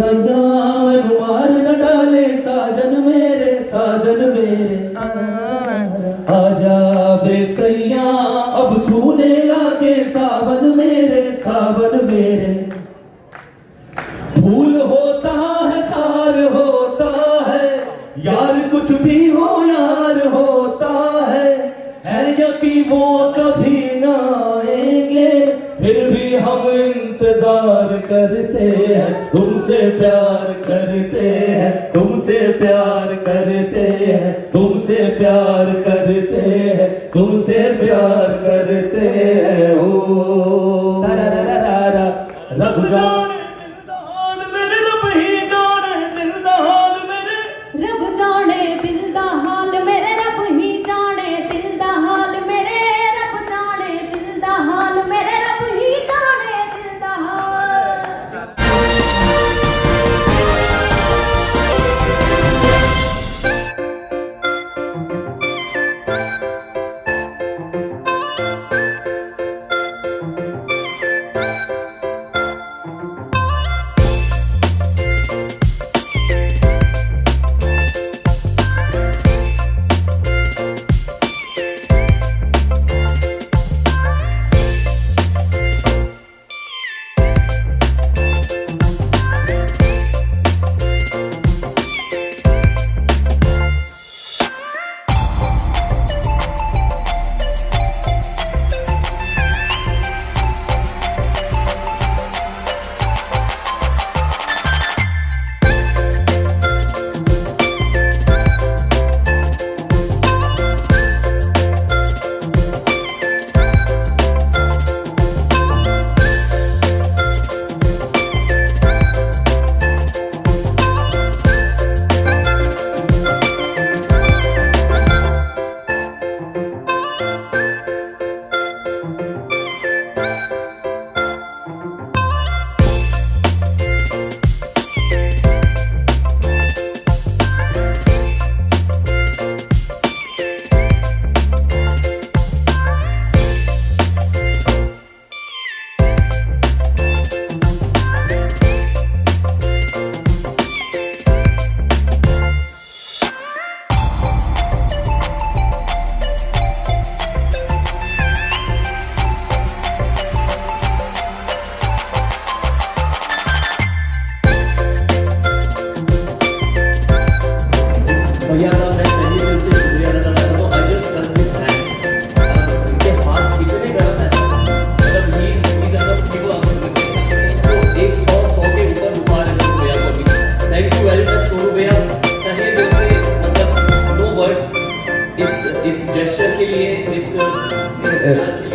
मार न डाले साजन मेरे आजा बे सैया अब सूने लागे सावन मेरे फूल होता है खार होता है यार कुछ भी हो यार होता है यकीन वो कभी ना आएंगे फिर भी हम इंतजार करते हैं तुमसे प्यार करते हैं तुमसे प्यार करते हैं तुमसे प्यार करते हैं तुमसे प्यार करते हैं ओ रब जाने दिल दा हाल मेरे रब ही जाने दिल दा हाल मेरे रब जाने दिल दा हाल मेरे रब ही जाने दिल दा हाल मेरे रब जाने दिल दा हाल मेरे रब ही जाने दिल दा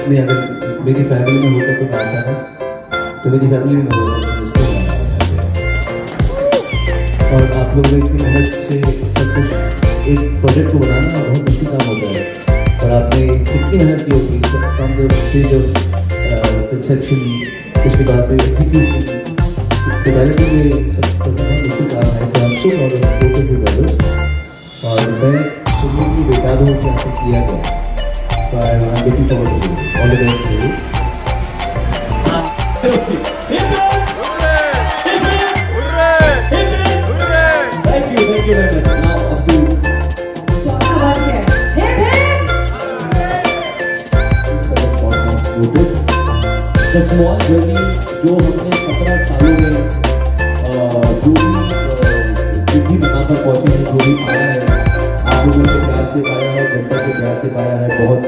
नहीं, अगर मेरी फैमिली में होता तो गाता ना, तो मेरी फैमिली में होता और आप लोगों ने इतनी मेहनत से सब कुछ एक प्रोजेक्ट को बनाना बहुत मुश्किल काम होता है और आपने कितनी मेहनत की होगी from the stage of conception, उसके बाद में एग्जीक्यूशन, डेवलपिंग में सब करना बहुत मुश्किल काम है। तो आप सो और टोटल भी ब्रदर्स और मैं सुनने की बेटा हूँ कि आपने किया गया। So I'm looking forward to it. All the best to you. Thank you very much. Now up to Sonu Nigam. The small journey जो हमने 17 सालों में जो भी मकाम पर पहुंचे हैं, जो भी पाया है, आप लोगों के प्यार से पाया है, जनता के प्यार से पाया है। बहुत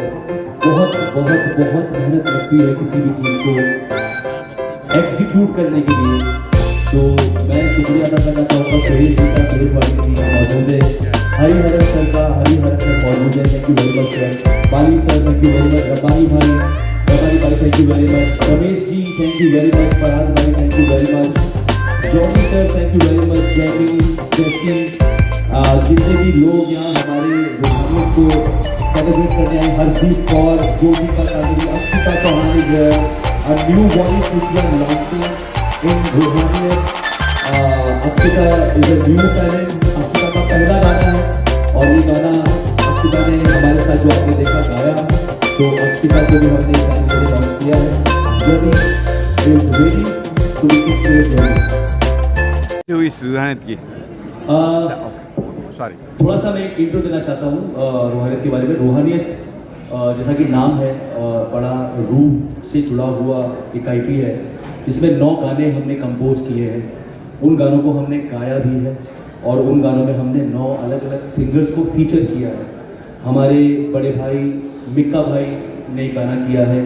बहुत बहुत बहुत मेहनत लगती है किसी भी चीज़ को एग्जीक्यूट करने के लिए। तो मैं शुक्रिया अदा करना चाहूँगा सुरेश जी का, सुरेश वाडकर जी मौजूद है, हरिहरन सर का, हरिहरन सर मौजूद है, thank you very much sir, Bali sir thank you very much, Rabbani भाई thank you very much, Ramesh ji thank you very much, Farhad भाई thank you very much, Johnny sir thank you very much, Jamie जैसी जितने भी लोग यहाँ हमारे रूहानियत को सेलिब्रेट करने आए, Hardeep Kaur, Jyotika Qadri, Akshita Chauhan is new voice which we are launching in Ruhaniyat. Akshita is a new talent, Akshita का पहला गाना है और ये गाना अक्षिता ने हमारे साथ जो आपने देखा गाया, तो अक्षिता को भी हमने इस गाने के लिए लॉन्च किया है। Journey is ready to be हुई रूहानियत की सॉरी थोड़ा सा मैं एक इंट्रो देना चाहता हूँ रूहानियत के बारे में। रूहानियत जैसा कि नाम है बड़ा रूह से जुड़ा हुआ एक आईपी है। इसमें 9 गाने हमने कंपोज किए हैं, उन गानों को हमने गाया भी है और उन गानों में हमने 9 अलग अलग सिंगर्स को फीचर किया है। हमारे बड़े भाई मिक्का भाई ने एक गाना किया है,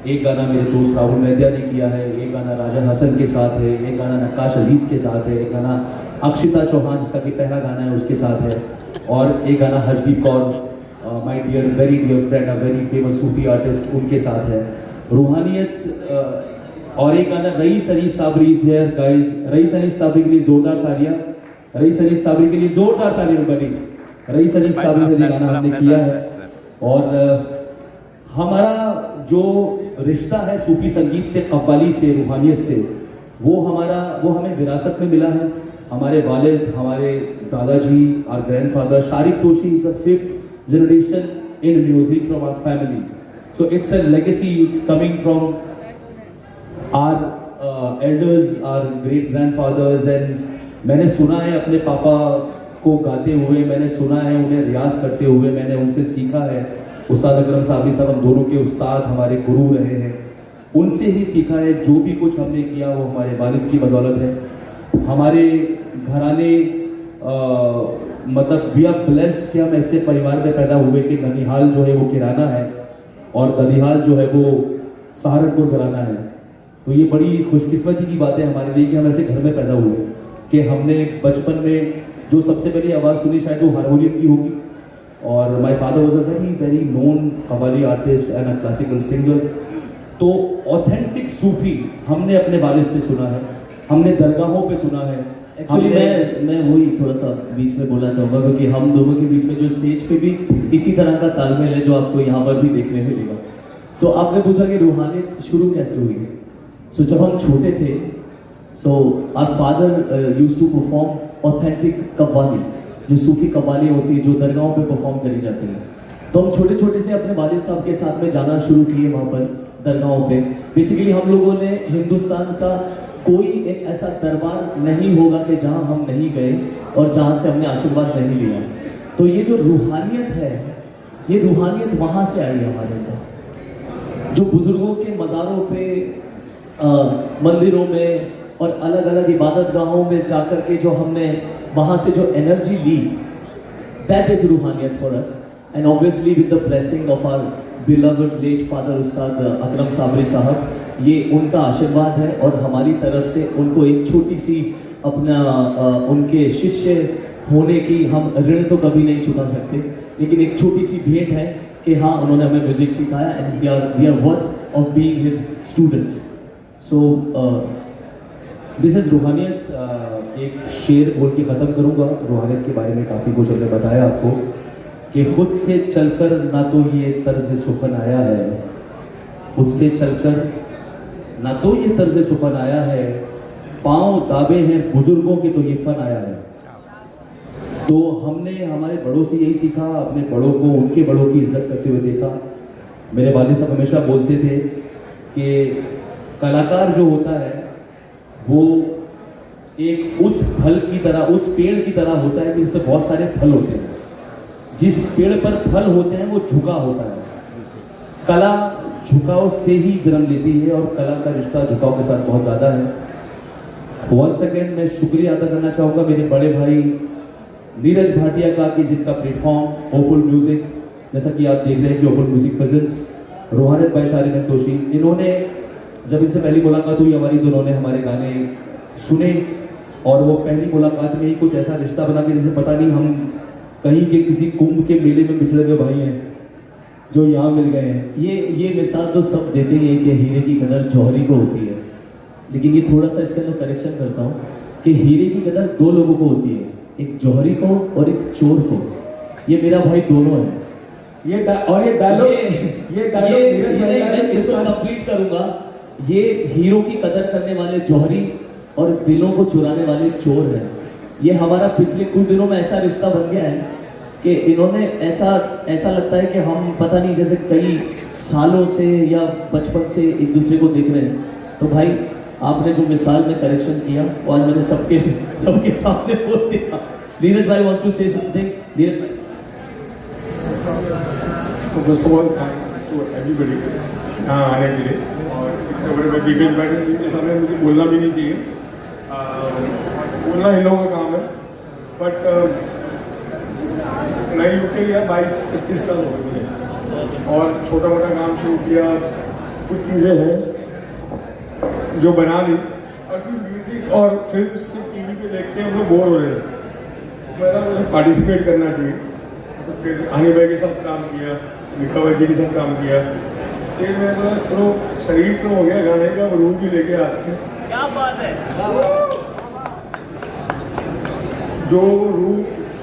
एक गाना मेरे दोस्त राहुल मैदिया ने किया है, एक गाना राजा हसन के साथ है, एक गाना नक्काश अजीज़ के साथ है, एक गाना अक्षिता चौहान जिसका कि पहला गाना है उसके साथ है, और एक गाना Hazbi Kaur my dear very dear friend a very famous Sufi artist उनके साथ है। रूहानियत और एक गाना Rais Ali Sabri is here guys. Rais Ali Sabri के लिए जोरदार तालियां, रईस अली साबरी के लिए जोरदार तालियां बनी। रईस अली साबरी से गाना हमने किया है। और हमारा जो रिश्ता है सूफी संगीत से, कव्वाली से, रूहानियत से, वो हमें विरासत में मिला है। हमारे वालिद, हमारे दादाजी, our grandfather Sharib Toshi is the 5th generation in music from our family. So it's a legacy coming from our elders, our great grandfathers, and मैंने सुना है अपने पापा को गाते हुए, मैंने सुना है उन्हें रियाज करते हुए, मैंने उनसे सीखा है। उस्ताद अकरम साबरी साहब हम दोनों के उस्ताद, हमारे गुरु रहे हैं, उनसे ही सीखा है। जो भी कुछ हमने किया वो हमारे वालिद की बदौलत है। हमारे घराने मतलब वी आर ब्लेस्ड कि हम ऐसे परिवार में पैदा हुए कि ननिहाल जो है वो किराना है और दनिहाल जो है वो सहारनपुर घराना है। तो ये बड़ी खुशकिस्मती की बात है हमारे लिए कि हम ऐसे घर में पैदा हुए कि हमने बचपन में जो सबसे पहली आवाज़ सुनी शायद वो हारमोनियम की होगी। और my father was a very very known qawwali artist and a classical singer. तो ऑथेंटिक सूफी हमने अपने वालिद से सुना है, हमने दरगाहों पे सुना है। एक्चुअली मैं वही थोड़ा सा बीच में बोलना चाहूँगा क्योंकि हम दोनों के बीच में जो स्टेज पे भी इसी तरह का तालमेल है जो आपको यहाँ पर भी देखने मिलेगा। सो आपने पूछा कि रूहानियत शुरू कैसे हुई। सो जब हम छोटे थे, so our father used to perform authentic qawwali, जो सूफी कव्वाली होती है जो दरगाहों पे परफॉर्म करी जाती है। तो हम छोटे छोटे से अपने वालिद साहब के साथ में जाना शुरू किए वहाँ पर दरगाहों पे। बेसिकली हम लोगों ने हिंदुस्तान का कोई एक ऐसा दरबार नहीं होगा कि जहाँ हम नहीं गए और जहाँ से हमने आशीर्वाद नहीं लिया। तो ये जो रूहानियत है, ये रूहानियत वहाँ से आई हमारे अंदर। जो बुजुर्गों के मज़ारों पे, मंदिरों में और अलग अलग इबादत गाहों में जाकर के जो हमने वहाँ से जो एनर्जी ली, that is Ruhaniyat for us. And obviously with the blessing of our beloved late father Ustad Akram Sabri साहब, ये उनका आशीर्वाद है और हमारी तरफ से उनको एक छोटी सी अपना उनके शिष्य होने की हम ऋण तो कभी नहीं चुका सकते, लेकिन एक छोटी सी भेंट है कि हाँ उन्होंने हमें म्यूजिक सिखाया and we are worth of being his students. So this is Ruhaniyat. एक शेर बोल के ख़त्म करूँगा। रूहानियत के बारे में काफ़ी कुछ हमने बताया आपको कि खुद से चलकर ना तो ये तर्ज सुखन आया है, खुद से चलकर ना तो ये तर्ज सुखन आया है, पाँव दाबे हैं बुजुर्गों के तो ये फन आया है। तो हमने हमारे बड़ों से यही सीखा, अपने बड़ों को उनके बड़ों की इज्जत करते हुए देखा। मेरे वालिद साहब हमेशा बोलते थे कि कलाकार जो होता है वो एक उस फल की तरह, उस पेड़ की तरह होता है कि इसमें बहुत सारे फल होते हैं। जिस पेड़ पर फल होते हैं वो झुका होता है। कला झुकाव से ही जन्म लेती है और कला का रिश्ता झुकाव के साथ बहुत ज़्यादा है। वन सेकेंड मैं शुक्रिया अदा करना चाहूँगा मेरे बड़े भाई नीरज भाटिया का कि जिनका प्लेटफॉर्म ओपल म्यूजिक, जैसा कि आप देख रहे हैं कि ओपल music presents रूहानियत by Sharib Toshi, इन्होंने जब इनसे पहली मुलाकात हुई हमारी तो उन्होंने हमारे गाने सुने और वो पहली मुलाकात में ही कुछ ऐसा रिश्ता बना के जैसे पता नहीं हम कहीं के किसी कुंभ के मेले में बिछड़े हुए भाई हैं जो यहाँ मिल गए हैं। ये मिसाल तो सब देते हैं कि हीरे की कदर जौहरी को होती है, लेकिन ये थोड़ा सा इसके अंदर करेक्शन करता हूँ कि हीरे की कदर 2 लोगों को होती है, एक जौहरी को और एक चोर को। ये मेरा भाई दोनों है। ये डायलॉग इसको कंप्लीट करूंगा। ये हीरो की कदर करने वाले जौहरी और दिलों को चुराने वाले चोर हैं। ये हमारा पिछले कुछ दिनों में ऐसा रिश्ता बन गया है कि इन्होंने ऐसा लगता है कि हम पता नहीं जैसे कई सालों से या बचपन से एक दूसरे को देख रहे हैं। तो भाई आपने जो मिसाल में करेक्शन किया वो आज मैंने सबके सबके सामने बोल दिया। नीरज भाई want to say something? Neeraj भाई। So first of all, thanks to everybody यहाँ आने के लिए, और इतने बड़े बड़े दिग्गज बैठे जिनके सामने मुझे बोलना भी नहीं चाहिए, बोलना इन लोगों का काम है। बट मैं यूके गया 22-25 साल हो गए मुझे, और छोटा मोटा काम शुरू किया, कुछ चीज़ें हैं जो बना ली, और फिर म्यूज़िक और फिल्म सिर्फ टीवी पे देख के हम लोग बोर हो रहे थे। मुझे पार्टिसिपेट करना चाहिए, तो फिर हानि भाई के साथ काम किया, मिका भाई जी के साथ काम किया, फिर मैं चलो शरीर तो हो गया गाने का, रूह भी लेके आते हैं। क्या बात है। जो रूह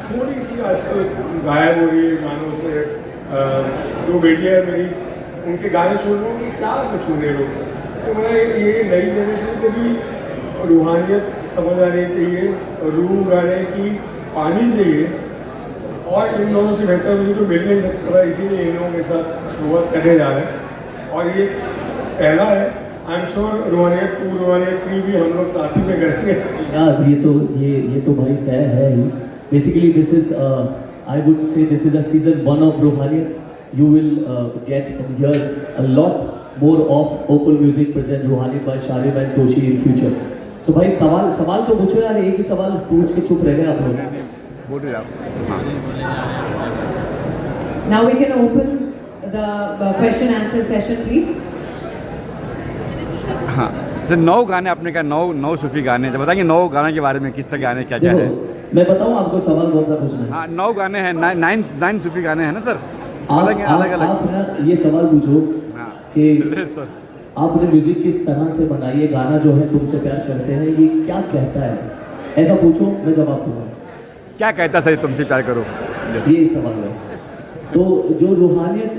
थोड़ी सी आजकल गायब हो रही है गानों से, जो बेटियाँ है मेरी, उनके गाने सुन रहे हो कि क्या सुन रहे लोग, तो मैं ये नई जनरेशन को भी रूहानियत समझ आनी चाहिए, रूह गाने की पानी चाहिए, और इन लोगों से बेहतर मुझे तो मिल नहीं सकता था, इसीलिए इन लोगों के साथ शुरुआत करने जा रहे हैं। और ये पहला है, आई एम श्योर रूहानियत 2, रूहानियत 3 भी हम लोग साथ ही में करेंगे। यार ये तो भाई तय है ही। Basically this is I would say this is a season 1 of Ruhaniyat. You will get and here a lot more of open music present Ruhaniyat by Sharib and Toshi in future. So भाई सवाल तो पूछो यार, एक ही सवाल पूछ के चुप रह गए आप लोग। Now we can open the question answer session, please. हाँ, तो 9 गाने आपने कहा, 9 सूफी गाने, तो बताएंगे 9 गाने के बारे में, किस तरह गाने क्या क्या है? मैं बताऊं आपको सवाल कौन सा पूछना है? हाँ, 9 गाने हैं, 9 सूफी गाने हैं ना सर? अलग अलग। आप ना ये सवाल पूछो कि सर आपने म्यूजिक किस तरह से बनाई है, गाना जो है तुमसे प्यार करते हैं ये क्या कहता है, ऐसा पूछो, मैं जवाब दूंगा। क्या कहता सर तुमसे प्यार करो? ये सवाल है। तो जो Ruhaniyat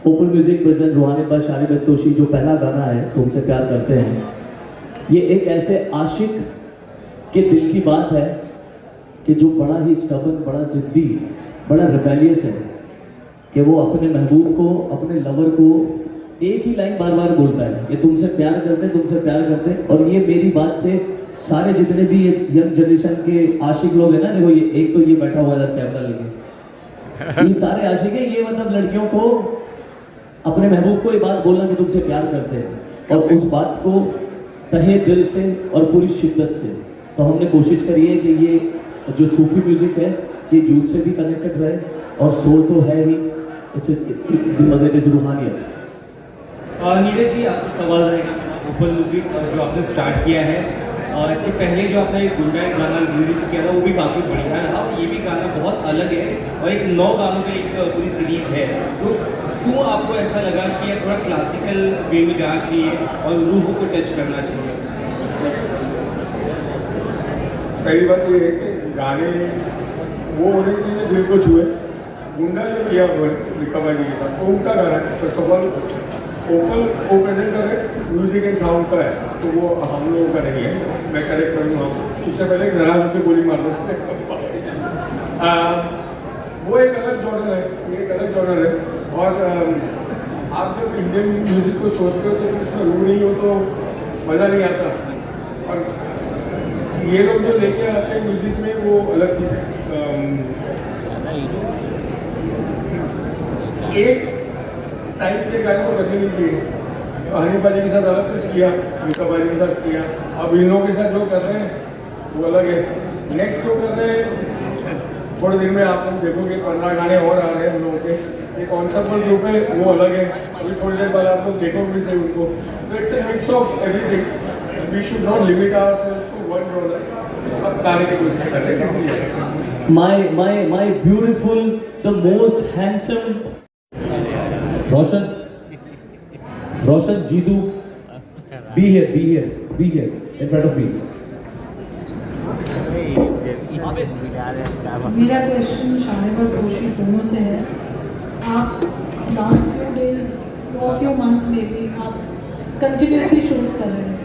open music present Ruhaniyat by Sharib Toshi, जो पहला गाना है तुमसे प्यार करते हैं, ये एक ऐसे आशिक के दिल की बात है कि जो बड़ा ही स्टबन, बड़ा जिद्दी, बड़ा रिबेलियस है, कि वो अपने महबूब को, अपने लवर को एक ही लाइन बार बार बोलता है कि तुमसे प्यार करते, तुमसे प्यार करते। और ये मेरी बात से सारे जितने भी ये यंग जनरेशन के आशिक लोग हैं ना, देखो ये एक तो ये बैठा हुआ है कैमरा लेके, ये सारे आशिक हैं, ये मतलब लड़कियों को, अपने महबूब को ये बात बोलना कि तुमसे प्यार करते हैं, और उस बात को तहे दिल से और पूरी शिद्दत से। तो हमने कोशिश करी है कि ये जो सूफी म्यूजिक है ये यूथ से भी कनेक्टेड रहे, और सोल तो है ही, मजे इज रूहानियत। नीरज जी, आपसे सवाल रहेगा, ओपन म्यूजिक जो आपने स्टार्ट किया है, इसके पहले जो आपने एक गुंडा गाना रिलीज किया था वो भी काफ़ी बढ़िया रहा, ये भी गाना बहुत अलग है, और एक 9 गानों की एक पूरी सीरीज है। तो क्यों आपको ऐसा लगा कि ये थोड़ा क्लासिकल वे में जाना चाहिए और रूह को टच करना चाहिए? पहली बात ये है कि गाने वो होने चाहिए दिल को छुए। गुंडा जो किया मिका भाई जी के साथ, वो उनका गाना है। फर्स्ट ऑफ ऑल ओपन को प्रेजेंटर है, म्यूजिक एंड साउंड का है, तो वो हम लोगों का नहीं है, मैं करेक्ट करूँगा। उससे पहले नाराज होकर गोली मार दो। वो एक अलग जॉनर है, ये एक अलग जॉनर है। और आप जब इंडियन म्यूजिक को सोचते हो तो उसमें रूह नहीं हो तो मज़ा नहीं आता, और ये लोग जो लेके आते हैं म्यूजिक में वो अलग चीज़ है। एक टाइप के गाने को करने नहीं चाहिए। हानि बाजी के साथ अलग कुछ किया, मिका बाजी के साथ किया, अब इन लोगों के साथ जो कर रहे हैं वो अलग है। नेक्स्ट जो कर रहे हैं थोड़े दिन में आप लोग देखोगे 15 गाने और आ रहे हैं हम लोगों के, एक कॉन्सेप्चुअल ग्रुप है वो अलग है, अभी थोड़ी देर बाद आप लोग देखोगे भी सही उनको। तो it's a mix of everything, we should not limit ourselves to one genre, सब गाने की कोशिश कर रहे हैं इसलिए। My beautiful, the most handsome Roshan Jidu, be here in front of me. मेरा क्वेश्चन शारिब और तोशी दोनों से है। आप लास्ट फ्यू मंथ्स में भी आप कंटिन्यूसली शोज कर रहे हैं,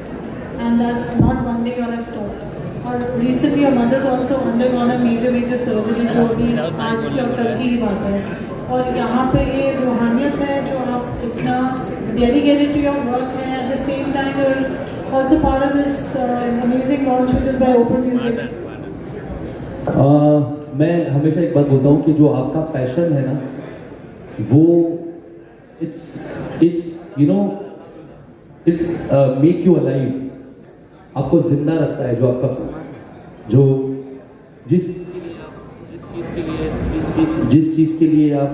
and that's not one day you have stop. और recently your mothers also undergone a major surgery, जो अभी आज की और कल की ही बात है। और यहाँ पे ये रूहानियत है जो आप इतना डेडिकेटेड टू योर वर्क है, at the same time your also part of this amazing launch which is by Open Music. मैं हमेशा एक बात बोलता हूँ कि जो आपका पैशन है ना, वो इट्स मेक यू अलाइव, आपको जिंदा रखता है। जो आपका जो जिस चीज़ के लिए आप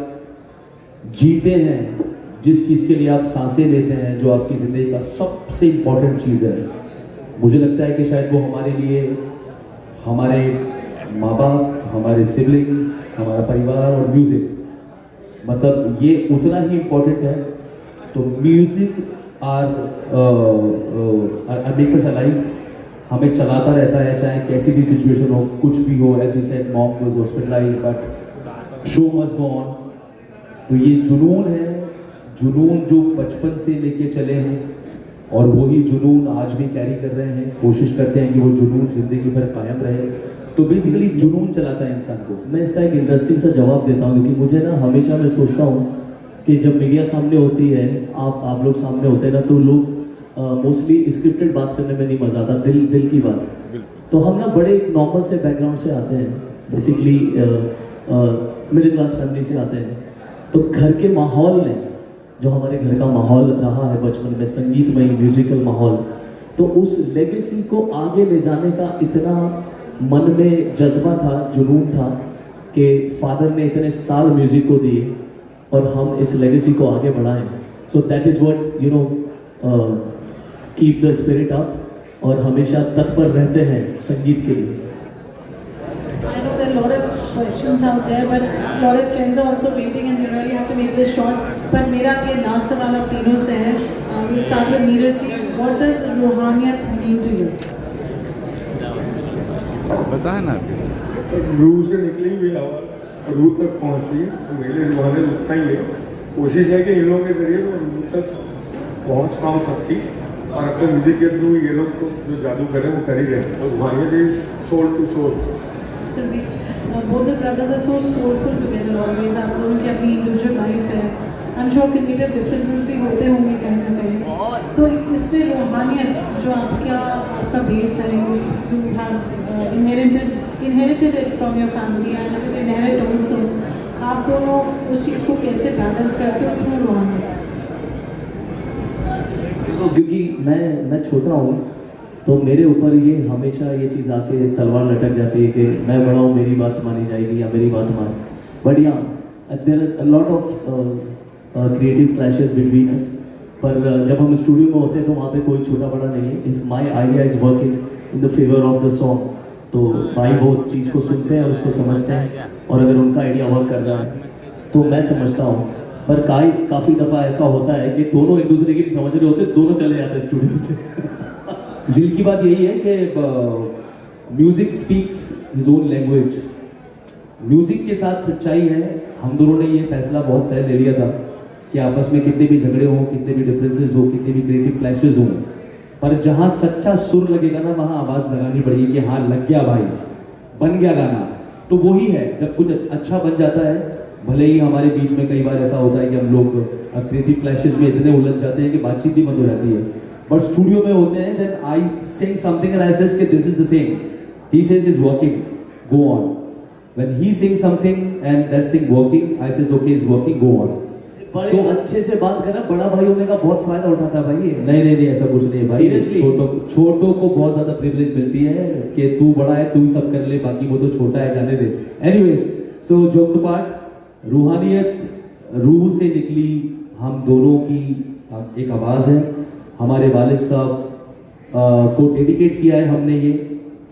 जीते हैं, जिस चीज़ के लिए आप सांसें लेते हैं, जो आपकी ज़िंदगी का सबसे इम्पोर्टेंट चीज़ है, मुझे लगता है कि शायद वो हमारे लिए हमारे माँ बाप, हमारे सिबलिंग्स, हमारा परिवार और म्यूज़िक, मतलब ये उतना ही इम्पोर्टेंट है। तो music are make us alive, हमें चलाता रहता है, चाहे कैसी भी सिचुएशन हो, कुछ भी हो। As you said, mom was hospitalised but show must go on. तो ये जुनून है, जुनून जो बचपन से लेके चले हैं और वही जुनून आज भी कैरी कर रहे हैं। कोशिश करते हैं कि वो जुनून ज़िंदगी भर कायम रहे। तो बेसिकली जुनून चलाता है इंसान को। मैं इसका एक इंटरेस्टिंग सा जवाब देता हूँ, क्योंकि मुझे ना हमेशा मैं सोचता हूँ कि जब मीडिया सामने होती है, आप लोग सामने होते हैं ना, तो लोग मोस्टली स्क्रिप्टेड बात करने में नहीं मज़ा आता, दिल की बात। तो हम ना बड़े नॉर्मल से बैकग्राउंड से आते हैं, बेसिकली मिडिल क्लास फैमिली से आते हैं। तो घर के माहौल ने, जो हमारे घर का माहौल रहा है बचपन में, संगीतमय म्यूजिकल माहौल, तो उस लेगेसी को आगे ले जाने का इतना मन में जज्बा था, जुनून था कि फादर ने इतने साल म्यूजिक को दिए और हम इस लेगेसी को आगे बढ़ाएं। So that is what you know keep the spirit up, और हमेशा तत्पर रहते हैं संगीत के लिए। I know there are a lot of questions out there, but a lot of friends are also waiting and we really have to make this short. But मेरा ये last सवाल आप तीनों से है। We'll start with Neeraj ji. What does रूहानियत mean to you? बताए ना, रूह से निकली हुई आवाज़ रूह तक पहुंचती है, तो मेरे लिए रूहानियत उतना ही है। कोशिश है कि इन लोगों के जरिए मैं रूह तक पहुंच पाऊँ सबकी, और अपने म्यूजिक के थ्रू ये लोग तो जो जादू करें वो कर ही रहे हैं। तो Ruhaniyat is soul to soul. So both the brothers are so soulful together always. आप दोनों की अपनी individual life है। I'm sure cognitive differences भी होते होंगे कहीं ना कहीं। तो इससे रूहानियत जो आपका बेस है, you have inherited it from your family and it is inherent also. आप दोनों उस चीज़ को कैसे बैलेंस करते हो थ्रू रूहानियत? क्योंकि मैं छोटा हूँ, तो मेरे ऊपर ये हमेशा ये चीज़ आके तलवार लटक जाती है कि मैं बड़ा हूँ, मेरी बात मानी जाएगी या मेरी बात मान। But yeah there are a lot of creative clashes between us, पर जब हम स्टूडियो में होते हैं तो वहाँ पे कोई छोटा बड़ा नहीं है। If my idea is working in the favour of the song, तो भाई वो चीज़ को सुनते हैं और उसको समझते हैं, और अगर उनका आइडिया वर्क कर रहा है तो मैं समझता हूँ। पर काफ़ी दफ़ा ऐसा होता है कि दोनों एक दूसरे की नहीं समझ रहे होते, दोनों चले जाते हैं स्टूडियो से। दिल की बात यही है कि music speaks his own language. Music के साथ सच्चाई है। हम दोनों ने ये फैसला बहुत पहले ले लिया था कि आपस में कितने भी झगड़े हों, कितने भी डिफरेंसेस हो, कितने भी क्रिएटिव क्लैशेस हों, पर जहाँ सच्चा सुर लगेगा ना, वहाँ आवाज़ लगानी पड़ेगी कि हाँ लग गया भाई, बन गया गाना। तो वही है, जब कुछ अच्छा बन जाता है, भले ही हमारे बीच में कई बार ऐसा होता है कि हम लोग क्रिएटिव क्लैशेस में इतने उलझ जाते हैं कि बातचीत भी बंद हो जाती है, बट स्टूडियो में होते हैं, then I say something and I says कि this is the thing, he says is working, go on. When he saying something and that's thing working, I says okay is working, go on. बड़े अच्छे से बात करना, बड़ा भाई होने का बहुत फायदा उठाता है भाई। नहीं ऐसा कुछ नहीं है भाई। छोटों को बहुत ज्यादा प्रिविलेज मिलती है कि तू बड़ा है, तू ही सब कर ले, बाकी वो तो छोटा है, जाने दे। एनीवेज, सो जोक्स अपार्ट, रूहानियत रूह से निकली हम दोनों की एक आवाज़ है। हमारे वालिद साहब को डेडिकेट किया है हमने ये,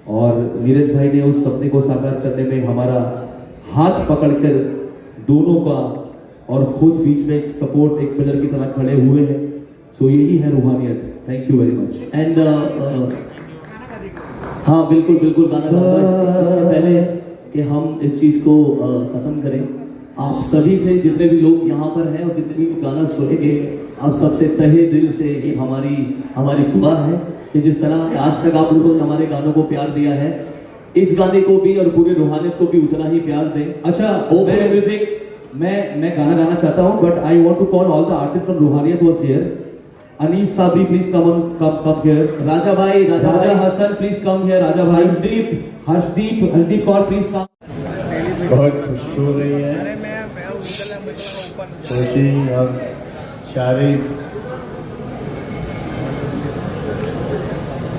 और नीरज भाई ने उस सपने को साकार करने में हमारा हाथ पकड़कर दोनों का, और खुद बीच में एक सपोर्ट, एक पिलर की तरह खड़े हुए हैं। सो यही है Ruhaniyat. Thank you very much. And हाँ बिल्कुल गाना गाऊंगा। इससे पहले कि हम इस चीज़ को ख़त्म करें, आप सभी से, जितने भी लोग यहाँ पर हैं और जितने भी गाना सुनेंगे, आप सबसे तहे दिल से ये हमारी दुआ है कि जिस तरह आज तक आप लोगों ने हमारे गानों को प्यार दिया है, इस गाने को भी और पूरे रूहानियत को भी उतना ही प्यार दें। अच्छा, ओपन म्यूजिक। मैं गाना गाना चाहता हूँ, but I want to call all the artist from Ruhaniyat was here, Anish Sabri, please come here. Raja भाई, Raja Hassan, please come here. Raja Bhai. Harshdeep Kaur, please come. बहुत खुशी हो रही है तोशी और शारिब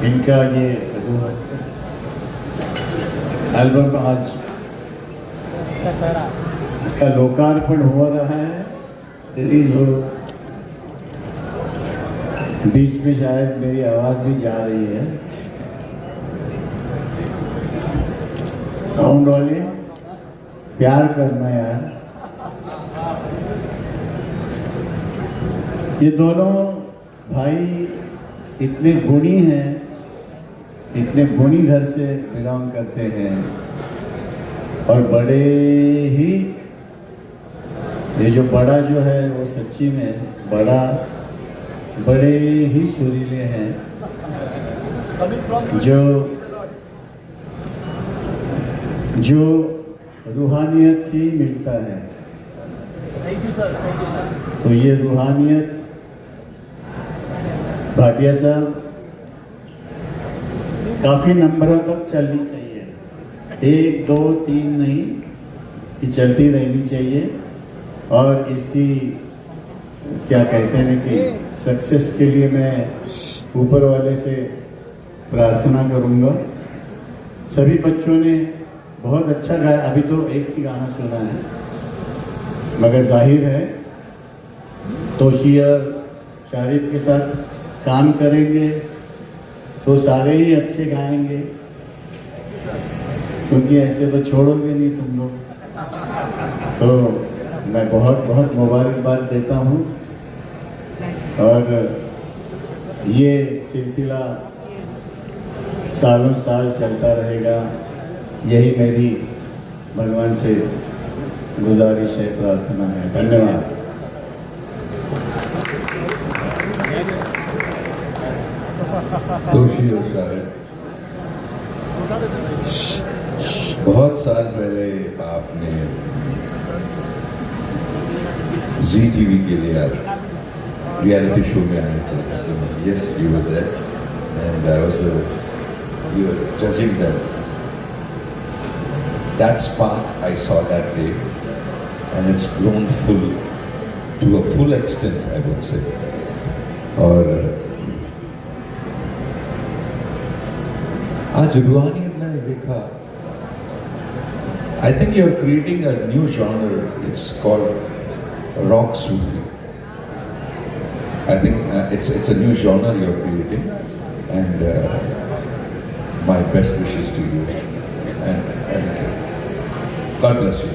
इनका ये एल्बम आज इसका लोकार्पण हो रहा है, रिलीज हो। बीच में शायद मेरी आवाज भी जा रही है, साउंड वाले प्यार करना यार। ये दोनों भाई इतने गुणी हैं, इतने गुणी घर से बिलोंग करते हैं और बड़े ही, ये जो बड़ा जो है वो सच्ची में बड़े ही सुरीले हैं, जो रूहानियत से ही मिलता है। तो ये रूहानियत भाटिया साहब काफी नंबरों तक चलनी चाहिए, 1 2 3 नहीं, ये चलती रहनी चाहिए। और इसकी क्या कहते हैं कि सक्सेस के लिए मैं ऊपर वाले से प्रार्थना करूंगा। सभी बच्चों ने बहुत अच्छा गाया, अभी तो एक ही गाना सुना है, मगर जाहिर है तोशी और शारिब के साथ काम करेंगे तो सारे ही अच्छे गाएंगे, क्योंकि ऐसे तो छोड़ोगे नहीं तुम लोग। तो मैं बहुत बहुत मुबारकबाद देता हूँ और ये सिलसिला सालों साल चलता रहेगा, यही मेरी भगवान से गुजारिश है, प्रार्थना है। धन्यवाद। तोशी और शारिब, बहुत साल पहले आपने जी टीवी के लिए रियलिटी शो में आए थे। Yes, you were there and I was you were judging them. That spark I saw that day, and it's grown to a full extent, I would say. और आज रूहानियत मैंने देखा, I think you're creating a new genre. It's called rock Sufi. I think it's a new genre you're creating, and my best wishes to you. And God bless you.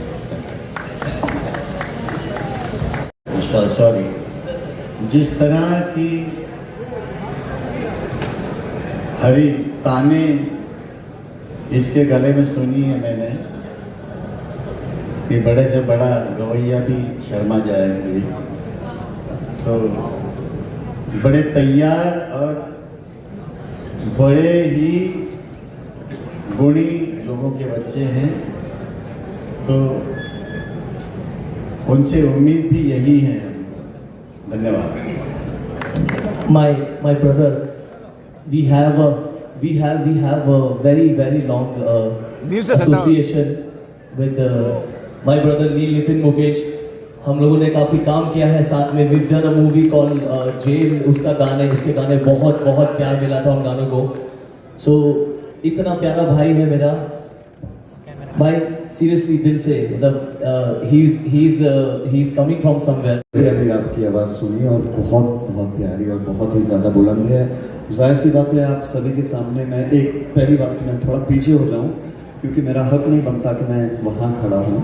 Sorry, जिस तरह की हरी ताने इसके गले में सुनी है मैंने कि बड़े से बड़ा गवैया भी शर्मा जाएंगे। तो बड़े तैयार और बड़े ही गुणी लोगों के बच्चे हैं, तो उनसे उम्मीद भी यही है। धन्यवाद। My brother, we have a very long association with my brother Neil Nitin Mukesh. हम लोगों ने काफ़ी काम किया है साथ में। We've done a movie called Jail, उसके गाने बहुत प्यार मिला था उन गानों को। So इतना प्यारा भाई है मेरा भाई, सीरियसली दिल से, मतलब he is coming from somewhere। अभी आपकी आवाज़ सुनी और बहुत प्यारी और बहुत ही ज़्यादा बुलंद है। जाहिर सी बात है आप सभी के सामने मैं एक पहली बात कि मैं थोड़ा पीछे हो जाऊं, क्योंकि मेरा हक नहीं बनता कि मैं वहाँ खड़ा हूँ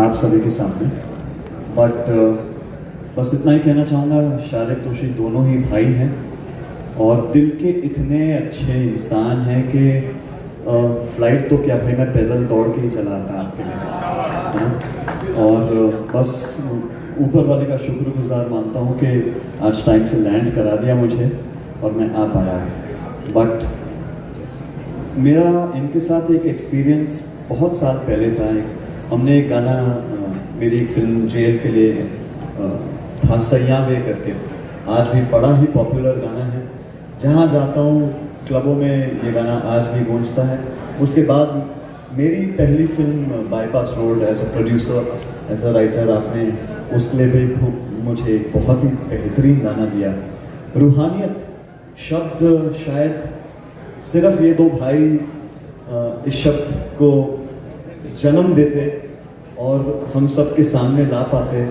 आप सभी के सामने। बट बस इतना ही कहना चाहूँगा, शारिब तोशी दोनों ही भाई हैं और दिल के इतने अच्छे इंसान हैं कि फ्लाइट तो क्या भाई, मैं पैदल दौड़ के ही चला आता आपके लिए। और बस ऊपर वाले का शुक्रगुजार मानता हूँ कि आज टाइम से लैंड करा दिया मुझे और मैं आ पाया। बट मेरा इनके साथ एक एक्सपीरियंस बहुत साल पहले था। हमने एक गाना मेरी एक फिल्म जेल के लिए था, सैया वे करके, आज भी बड़ा ही पॉपुलर गाना है। जहाँ जाता हूँ क्लबों में ये गाना आज भी गूंजता है। उसके बाद मेरी पहली film Bypass Road as a producer, as a writer, आपने उसके लिए भी मुझे एक बहुत ही बेहतरीन गाना दिया। रूहानियत शब्द शायद सिर्फ ये दो भाई इस शब्द को जन्म देते और हम सब के सामने ला पाते,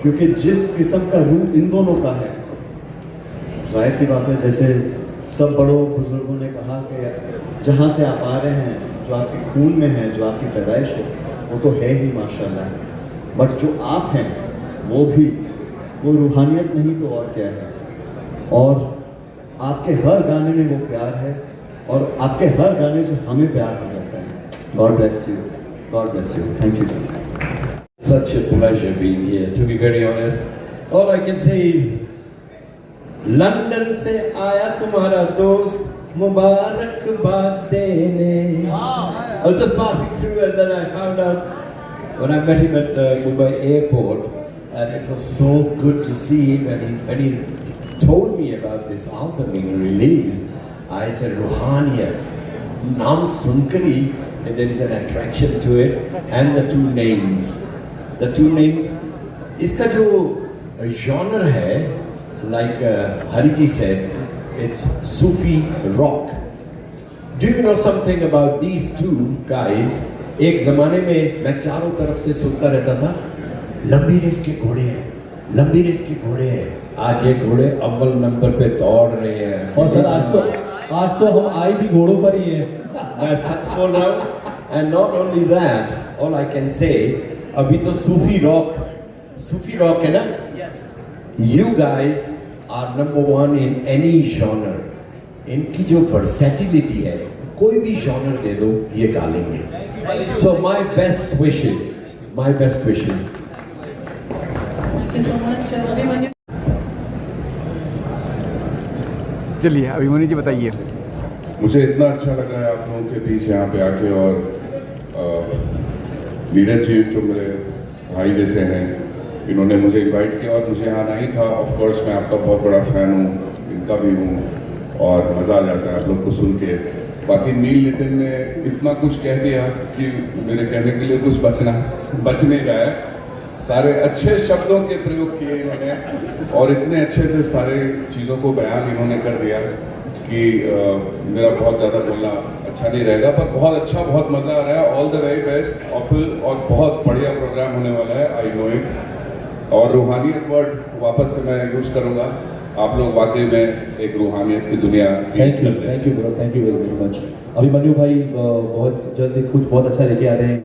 क्योंकि जिस किस्म का रूप इन दोनों का है, जाहिर सी बात है, जैसे सब बड़ों बुजुर्गों ने कहा कि जहाँ से आप आ रहे हैं, जो आपके खून में है, जो आपकी पैदाइश है, वो तो है ही माशाल्लाह, बट जो आप हैं वो रूहानियत नहीं तो और क्या है। और आपके हर गाने में वो प्यार है और आपके हर गाने से हमें प्यार हो जाता है। God bless you, God bless you, thank you. Such a pleasure being here, to be very honest. All I can say is, London से आया तुम्हारा दोस्त मुबारकबाद देने. I was just passing through and then I found out when I met him at Mumbai airport, and it was so good to see him, and when he told me about this album being released, I said Roohaniyat, naam sunkar hi there is an attraction to it, and the two names. The two names, इसका जो genre है, like Hariji said, it's Sufi rock. Do you know something about these two guys? एक ज़माने में मैं चारों तरफ से सुनता रहता था, लंबी रेस के घोड़े हैं, लंबी रेस के घोड़े हैं। आज ये घोड़े अव्वल नंबर पे दौड़ रहे हैं। और सर आज तो हम आई भी घोड़ों पर ही हैं। मैं सच बोल रहा हूँ। And not only that, all I can say, अभी तो सूफी रॉक है ना? You guys are number one in any genre. इनकी जो versatility है, कोई भी genre दे दो, ये गा लेंगे। So my best wishes. Thank you so much, Abhimanyu. चलिए अभिमन्यु जी बताइए। मुझे इतना अच्छा लग रहा है आप लोगों के बीच यहाँ पे आके, और नीरज जी जो मेरे भाई जैसे हैं, इन्होंने मुझे इनवाइट किया और मुझे आना ही था। ऑफ कोर्स मैं आपका बहुत बड़ा फ़ैन हूँ, इनका भी हूँ, और मज़ा आ जाता है आप लोग को सुन के। बाकी नील नितिन ने इतना कुछ कह दिया कि मेरे कहने के लिए कुछ बच नहीं रहा है। सारे अच्छे शब्दों के प्रयोग किए इन्होंने, और इतने अच्छे से सारे चीज़ों को बयान इन्होंने कर दिया कि मेरा बहुत ज़्यादा बोलना अच्छा नहीं रहेगा, पर बहुत अच्छा, बहुत मज़ा आ रहा है। ऑल द वेरी बेस्ट ऑफिल, और बहुत बढ़िया प्रोग्राम होने वाला है, आई नो इट। और रूहानियत वर्ड वापस से मैं यूज़ करूँगा। आप लोग वाकई में एक रूहानियत की दुनिया। Thank you bro, thank you very much. Abhimanyu भाई बहुत जल्दी कुछ बहुत अच्छा लेके आ रहे हैं।